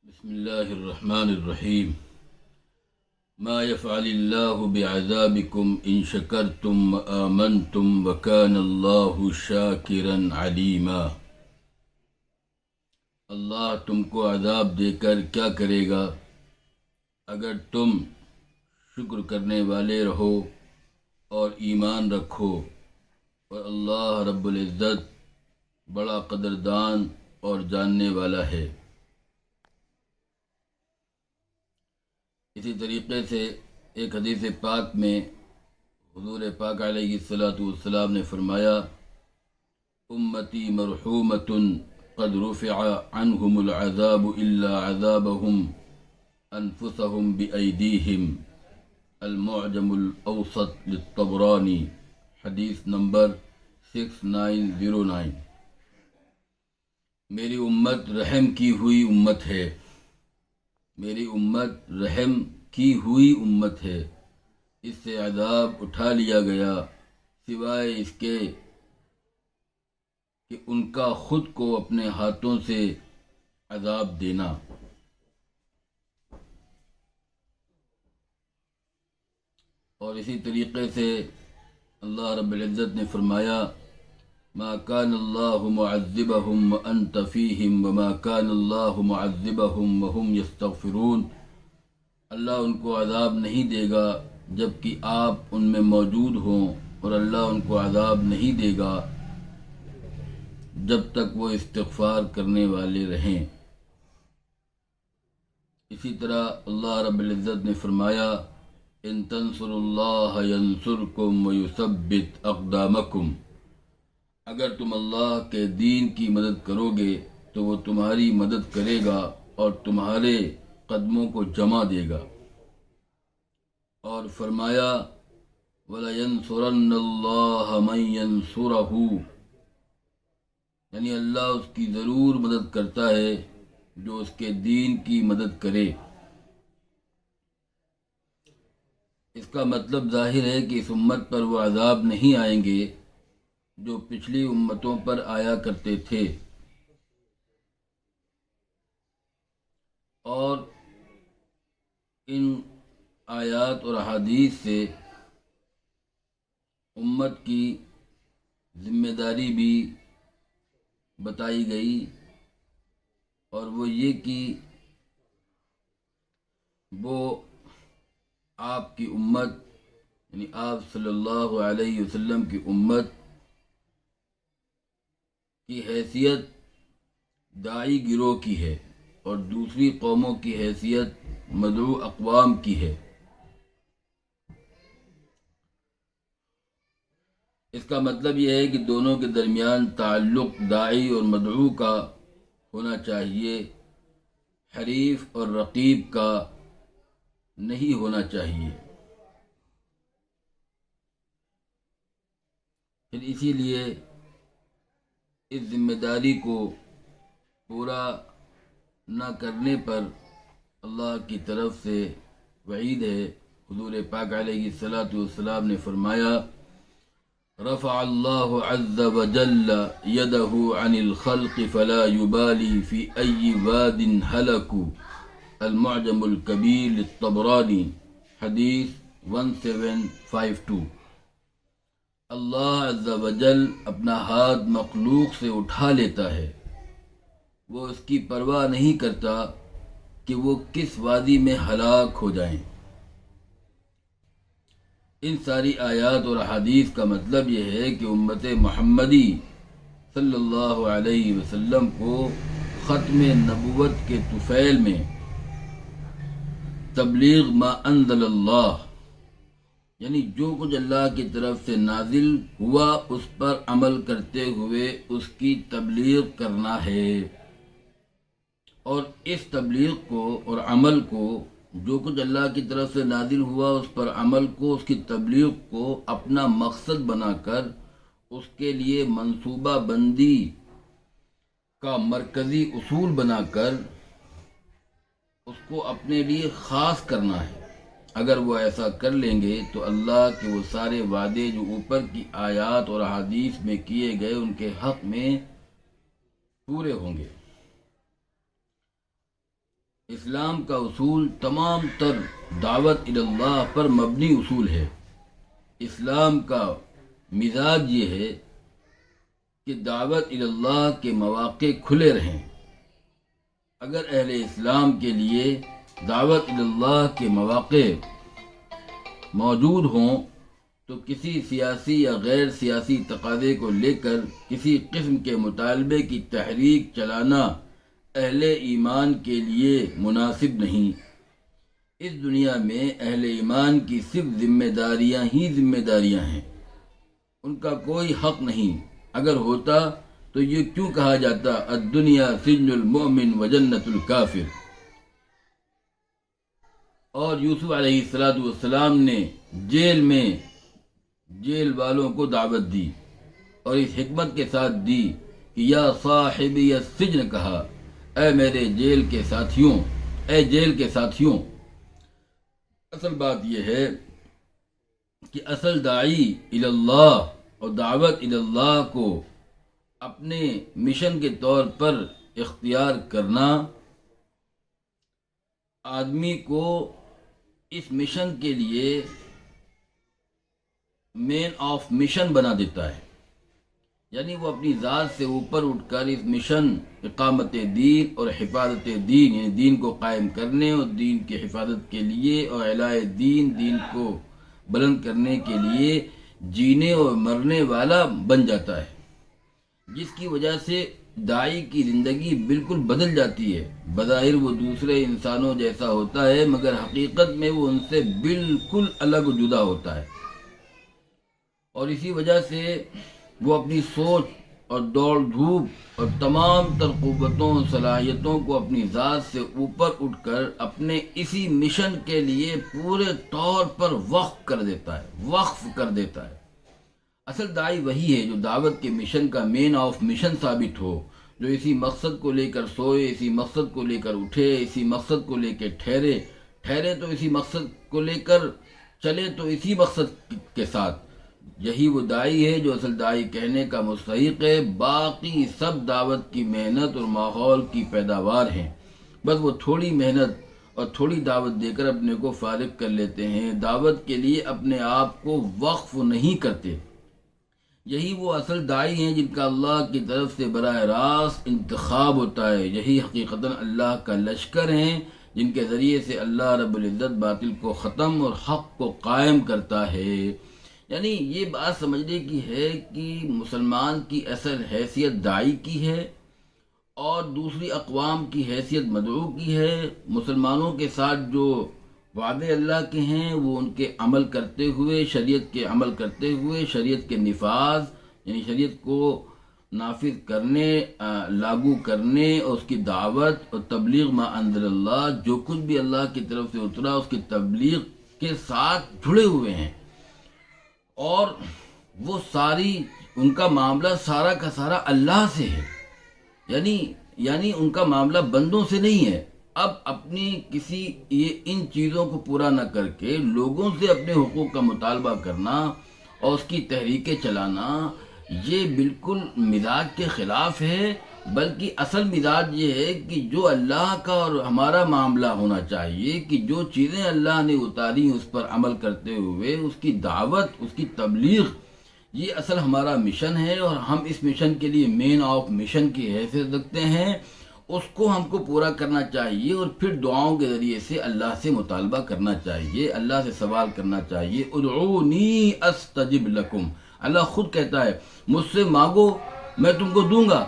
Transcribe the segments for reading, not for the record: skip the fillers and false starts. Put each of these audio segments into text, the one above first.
بسم اللہ الرحمن الرحیم ما يفعل اللہ بعذابکم ان شکرتم وآمنتم وکان اللہ شاکرا علیما۔ اللہ تم کو عذاب دے کر کیا کرے گا اگر تم شکر کرنے والے رہو اور ایمان رکھو، اور اللہ رب العزت بڑا قدردان اور جاننے والا ہے۔ اسی طریقے سے ایک حدیث پاک میں حضور پاک علیہ الصلاۃ والسلام نے فرمایا: امتی مرحومۃ قد رفع عنہم العذاب الا عذابہم انفسہم بایدیہم۔ المعجم الاوسط للطبرانی، حدیث نمبر 6909۔ میری امت رحم کی ہوئی امت ہے، میری امت رحم کی ہوئی امت ہے، اس سے عذاب اٹھا لیا گیا سوائے اس کے کہ ان کا خود کو اپنے ہاتھوں سے عذاب دینا۔ اور اسی طریقے سے اللہ رب العزت نے فرمایا: ما كان اللہ معذبہم وانت فیہم وما كان اللہ معذبہم وہم یستغفرون۔ اللہ ان کو عذاب نہیں دے گا جبکہ آپ ان میں موجود ہوں، اور اللہ ان کو عذاب نہیں دے گا جب تک وہ استغفار کرنے والے رہیں۔ اسی طرح اللہ رب العزت نے فرمایا: ان تنصروا اللہ ینصرکم ویثبت اقدامکم۔ اگر تم اللہ کے دین کی مدد کرو گے تو وہ تمہاری مدد کرے گا اور تمہارے قدموں کو جمع دے گا۔ اور فرمایا: وَلَيَنْصُرَنَّ اللَّهَ مَنْ يَنْصُرَهُ، یعنی اللہ اس کی ضرور مدد کرتا ہے جو اس کے دین کی مدد کرے۔ اس کا مطلب ظاہر ہے کہ اس امت پر وہ عذاب نہیں آئیں گے جو پچھلی امتوں پر آیا کرتے تھے، اور ان آیات اور احادیث سے امت کی ذمہ داری بھی بتائی گئی، اور وہ یہ کہ وہ آپ کی امت یعنی آپ صلی اللہ علیہ وسلم کی امت کی حیثیت داعی گروہ کی ہے، اور دوسری قوموں کی حیثیت مدعو اقوام کی ہے۔ اس کا مطلب یہ ہے کہ دونوں کے درمیان تعلق داعی اور مدعو کا ہونا چاہیے، حریف اور رقیب کا نہیں ہونا چاہیے۔ پھر اسی لیے اس ذمہ داری کو پورا نہ کرنے پر اللہ کی طرف سے وعید ہے۔ حضور پاک علیہ الصلاۃ والسلام نے فرمایا: رفع اللہ عز وجل یدہ عن الخلق فلا یبالی فی ای واد ہلکوا۔ المعجم الکبیر للطبرانی، حدیث 1752۔ اللہ عز وجل اپنا ہاتھ مخلوق سے اٹھا لیتا ہے، وہ اس کی پرواہ نہیں کرتا کہ وہ کس وادی میں ہلاک ہو جائیں۔ ان ساری آیات اور احادیث کا مطلب یہ ہے کہ امت محمدی صلی اللہ علیہ وسلم کو ختم نبوت کے طفیل میں تبلیغ ما انزل اللہ، یعنی جو کچھ اللہ کی طرف سے نازل ہوا اس پر عمل کرتے ہوئے اس کی تبلیغ کرنا ہے، اور اس تبلیغ کو اور عمل کو، جو کچھ اللہ کی طرف سے نازل ہوا اس پر عمل کو، اس کی تبلیغ کو اپنا مقصد بنا کر اس کے لیے منصوبہ بندی کا مرکزی اصول بنا کر اس کو اپنے لیے خاص کرنا ہے۔ اگر وہ ایسا کر لیں گے تو اللہ کے وہ سارے وعدے جو اوپر کی آیات اور احادیث میں کیے گئے ان کے حق میں پورے ہوں گے۔ اسلام کا اصول تمام تر دعوت اللہ پر مبنی اصول ہے۔ اسلام کا مزاج یہ ہے کہ دعوت اللہ کے مواقع کھلے رہیں۔ اگر اہل اسلام کے لیے دعوت اللہ کے مواقع موجود ہوں تو کسی سیاسی یا غیر سیاسی تقاضے کو لے کر کسی قسم کے مطالبے کی تحریک چلانا اہل ایمان کے لیے مناسب نہیں۔ اس دنیا میں اہل ایمان کی صرف ذمہ داریاں ہی ذمہ داریاں ہیں، ان کا کوئی حق نہیں۔ اگر ہوتا تو یہ کیوں کہا جاتا الدنیا سجن المؤمن و جنت الکافر؟ اور یوسف علیہ السلام نے جیل میں جیل والوں کو دعوت دی اور اس حکمت کے ساتھ دی کہ یا صاحبی السجن کہا، اے میرے جیل کے ساتھیوں، اے جیل کے ساتھیوں۔ اصل بات یہ ہے کہ اصل داعی اللہ اور دعوت اللہ کو اپنے مشن کے طور پر اختیار کرنا آدمی کو اس مشن کے لیے مین آف مشن بنا دیتا ہے، یعنی وہ اپنی ذات سے اوپر اٹھ کر اس مشن اقامت دین اور حفاظت دین، یعنی دین کو قائم کرنے اور دین کی حفاظت کے لیے اور اعلاء دین، دین کو بلند کرنے کے لیے جینے اور مرنے والا بن جاتا ہے، جس کی وجہ سے داعی کی زندگی بالکل بدل جاتی ہے۔ بظاہر وہ دوسرے انسانوں جیسا ہوتا ہے مگر حقیقت میں وہ ان سے بالکل الگ و جدا ہوتا ہے، اور اسی وجہ سے وہ اپنی سوچ اور دوڑ دھوپ اور تمام تر قوتوں اور صلاحیتوں کو اپنی ذات سے اوپر اٹھ کر اپنے اسی مشن کے لیے پورے طور پر وقف کر دیتا ہے۔ اصل داعی وہی ہے جو دعوت کے مشن کا مین آف مشن ثابت ہو، جو اسی مقصد کو لے کر سوئے، اسی مقصد کو لے کر اٹھے، اسی مقصد کو لے کے ٹھہرے تو اسی مقصد کو لے کر چلے تو اسی مقصد کے ساتھ۔ یہی وہ داعی ہے جو اصل داعی کہنے کا مستحق ہے۔ باقی سب دعوت کی محنت اور ماحول کی پیداوار ہیں، بس وہ تھوڑی محنت اور تھوڑی دعوت دے کر اپنے کو فارغ کر لیتے ہیں، دعوت کے لیے اپنے آپ کو وقف نہیں کرتے۔ یہی وہ اصل داعی ہیں جن کا اللہ کی طرف سے براہ راست انتخاب ہوتا ہے۔ یہی حقیقتاً اللہ کا لشکر ہیں جن کے ذریعے سے اللہ رب العزت باطل کو ختم اور حق کو قائم کرتا ہے۔ یعنی یہ بات سمجھنے کی ہے کہ مسلمان کی اصل حیثیت داعی کی ہے اور دوسری اقوام کی حیثیت مدعو کی ہے۔ مسلمانوں کے ساتھ جو وعدے اللہ کے ہیں وہ ان کے عمل کرتے ہوئے، شریعت کے عمل کرتے ہوئے، شریعت کے نفاذ یعنی شریعت کو نافذ کرنے، لاگو کرنے اور اس کی دعوت اور تبلیغ ما انزل اللہ، جو کچھ بھی اللہ کی طرف سے اترا اس کی تبلیغ کے ساتھ جڑے ہوئے ہیں، اور وہ ان کا معاملہ سارا کا سارا اللہ سے ہے، یعنی ان کا معاملہ بندوں سے نہیں ہے۔ اب اپنی ان چیزوں کو پورا نہ کر کے لوگوں سے اپنے حقوق کا مطالبہ کرنا اور اس کی تحریکیں چلانا، یہ بالکل مزاج کے خلاف ہے۔ بلکہ اصل مزاج یہ ہے کہ جو اللہ کا اور ہمارا معاملہ ہونا چاہیے کہ جو چیزیں اللہ نے اتاری اس پر عمل کرتے ہوئے اس کی دعوت، اس کی تبلیغ، یہ اصل ہمارا مشن ہے، اور ہم اس مشن کے لیے مین آف مشن کی حیثیت رکھتے ہیں۔ اس کو ہم کو پورا کرنا چاہیے اور پھر دعاؤں کے ذریعے سے اللہ سے مطالبہ کرنا چاہیے، اللہ سے سوال کرنا چاہیے۔ ادعونی استجب لکم، اللہ خود کہتا ہے مجھ سے مانگو میں تم کو دوں گا۔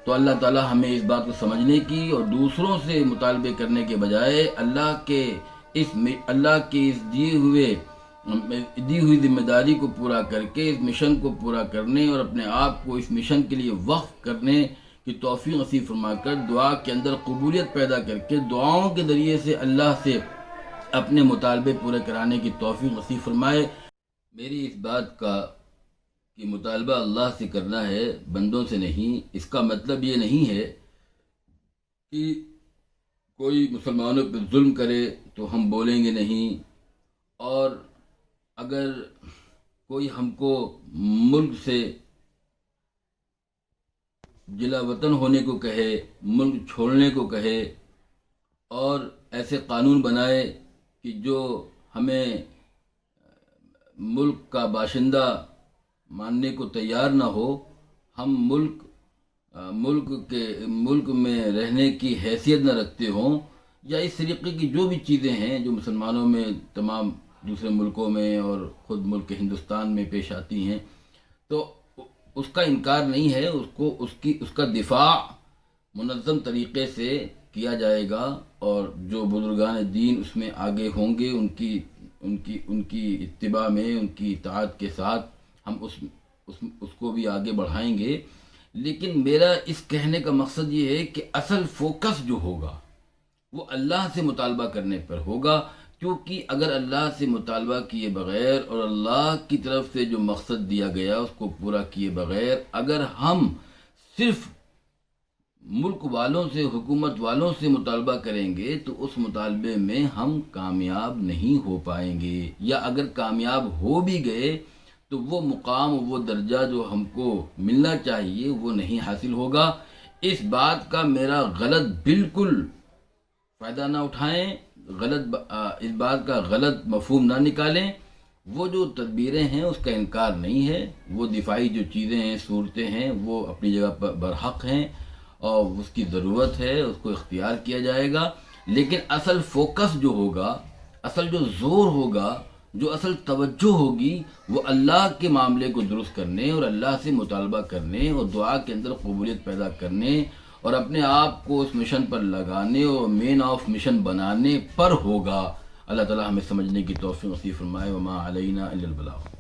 تو اللہ تعالیٰ ہمیں اس بات کو سمجھنے کی اور دوسروں سے مطالبے کرنے کے بجائے اللہ کی اس دی ہوئی ذمہ داری کو پورا کر کے اس مشن کو پورا کرنے اور اپنے آپ کو اس مشن کے لیے وقف کرنے کی توفیق نصیب فرما کر دعا کے اندر قبولیت پیدا کر کے دعاؤں کے ذریعے سے اللہ سے اپنے مطالبے پورے کرانے کی توفیق نصیب فرمائے۔ میری اس بات کا کہ مطالبہ اللہ سے کرنا ہے، بندوں سے نہیں، اس کا مطلب یہ نہیں ہے کہ کوئی مسلمانوں پہ ظلم کرے تو ہم بولیں گے نہیں، اور اگر کوئی ہم کو ملک سے جلا وطن ہونے کو کہے، ملک چھوڑنے کو کہے اور ایسے قانون بنائے کہ جو ہمیں ملک کا باشندہ ماننے کو تیار نہ ہو، ہم ملک میں رہنے کی حیثیت نہ رکھتے ہوں، یا اس طریقے کی جو بھی چیزیں ہیں جو مسلمانوں میں تمام دوسرے ملکوں میں اور خود ملک ہندوستان میں پیش آتی ہیں، تو اس کا انکار نہیں ہے، اس کا دفاع منظم طریقے سے کیا جائے گا، اور جو بزرگان دین اس میں آگے ہوں گے، ان کی اتباع میں، ان کی اطاعت کے ساتھ ہم اس کو بھی آگے بڑھائیں گے۔ لیکن میرا اس کہنے کا مقصد یہ ہے کہ اصل فوکس جو ہوگا وہ اللہ سے مطالبہ کرنے پر ہوگا، کیونکہ اگر اللہ سے مطالبہ کیے بغیر اور اللہ کی طرف سے جو مقصد دیا گیا اس کو پورا کیے بغیر اگر ہم صرف ملک والوں سے، حکومت والوں سے مطالبہ کریں گے تو اس مطالبے میں ہم کامیاب نہیں ہو پائیں گے، یا اگر کامیاب ہو بھی گئے تو وہ مقام، وہ درجہ جو ہم کو ملنا چاہیے وہ نہیں حاصل ہوگا۔ اس بات کا میرا غلط بالکل فائدہ نہ اٹھائیں، اس بات کا غلط مفہوم نہ نکالیں۔ وہ جو تدبیریں ہیں اس کا انکار نہیں ہے، وہ دفاعی جو چیزیں ہیں، صورتیں ہیں، وہ اپنی جگہ پر برحق ہیں اور اس کی ضرورت ہے، اس کو اختیار کیا جائے گا۔ لیکن اصل فوکس جو ہوگا، اصل جو زور ہوگا، جو اصل توجہ ہوگی، وہ اللہ کے معاملے کو درست کرنے اور اللہ سے مطالبہ کرنے اور دعا کے اندر قبولیت پیدا کرنے اور اپنے آپ کو اس مشن پر لگانے اور مین آف مشن بنانے پر ہوگا۔ اللہ تعالی ہمیں سمجھنے کی توفیق نصیب فرمائے۔ وما علینا الا البلاغ۔